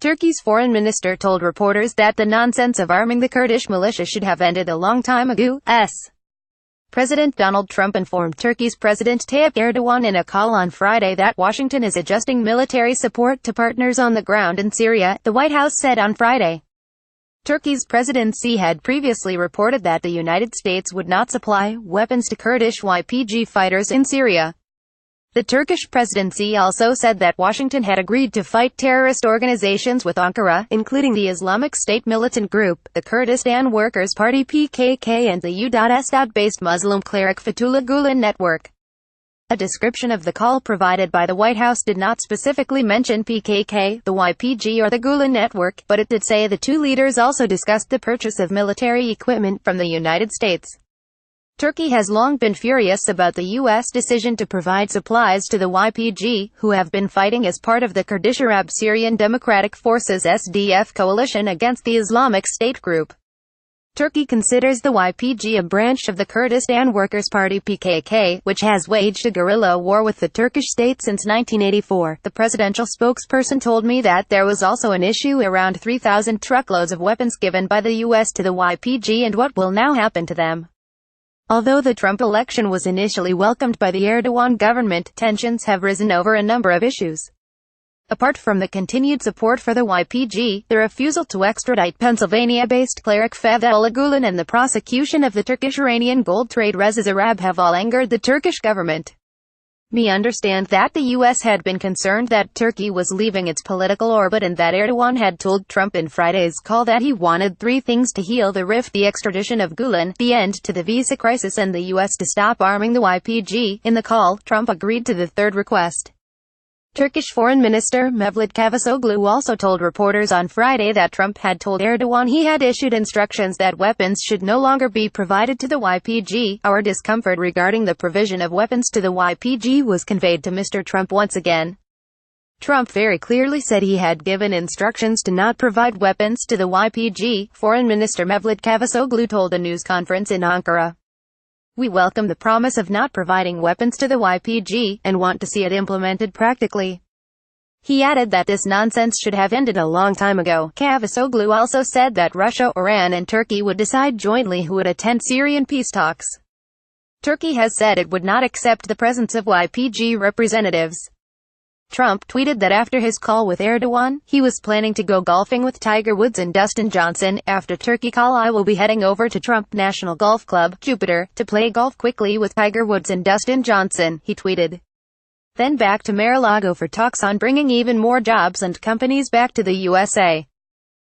Turkey's foreign minister told reporters that the nonsense of arming the Kurdish militia should have ended a long time ago. President Donald Trump informed Turkey's President Tayyip Erdogan in a call on Friday that Washington is adjusting military support to partners on the ground in Syria, the White House said on Friday. Turkey's presidency had previously reported that the United States would not supply weapons to Kurdish YPG fighters in Syria. The Turkish presidency also said that Washington had agreed to fight terrorist organizations with Ankara, including the Islamic State militant group, the Kurdistan Workers' Party (PKK) and the agoU.S-based Muslim cleric Fethullah Gulen network. A description of the call provided by the White House did not specifically mention PKK, the YPG or the Gulen network, but it did say the two leaders also discussed the purchase of military equipment from the United States. Turkey has long been furious about the U.S. decision to provide supplies to the YPG, who have been fighting as part of the Kurdish Arab Syrian Democratic Forces (SDF) coalition against the Islamic State group. Turkey considers the YPG a branch of the Kurdistan Workers' Party (PKK), which has waged a guerrilla war with the Turkish state since 1984. The presidential spokesperson told me that there was also an issue around 3,000 truckloads of weapons given by the U.S. to the YPG and what will now happen to them. Although the Trump election was initially welcomed by the Erdogan government, tensions have risen over a number of issues. Apart from the continued support for the YPG, the refusal to extradite Pennsylvania-based cleric Fethullah Gulen and the prosecution of the Turkish-Iranian gold trade Reza Zarrab have all angered the Turkish government. We understand that the U.S. had been concerned that Turkey was leaving its political orbit and that Erdogan had told Trump in Friday's call that he wanted three things to heal the rift: the extradition of Gulen, the end to the visa crisis, and the U.S. to stop arming the YPG. In the call, Trump agreed to the third request. Turkish Foreign Minister Mevlut Cavusoglu also told reporters on Friday that Trump had told Erdogan he had issued instructions that weapons should no longer be provided to the YPG. Our discomfort regarding the provision of weapons to the YPG was conveyed to Mr. Trump once again. Trump very clearly said he had given instructions to not provide weapons to the YPG, Foreign Minister Mevlut Cavusoglu told a news conference in Ankara. We welcome the promise of not providing weapons to the YPG, and want to see it implemented practically. He added that this nonsense should have ended a long time ago. Cavusoglu also said that Russia, Iran and Turkey would decide jointly who would attend Syrian peace talks. Turkey has said it would not accept the presence of YPG representatives. Trump tweeted that after his call with Erdogan, he was planning to go golfing with Tiger Woods and Dustin Johnson. After Turkey call, I will be heading over to Trump National Golf Club, Jupiter, to play golf quickly with Tiger Woods and Dustin Johnson, he tweeted. Then back to Mar-a-Lago for talks on bringing even more jobs and companies back to the USA.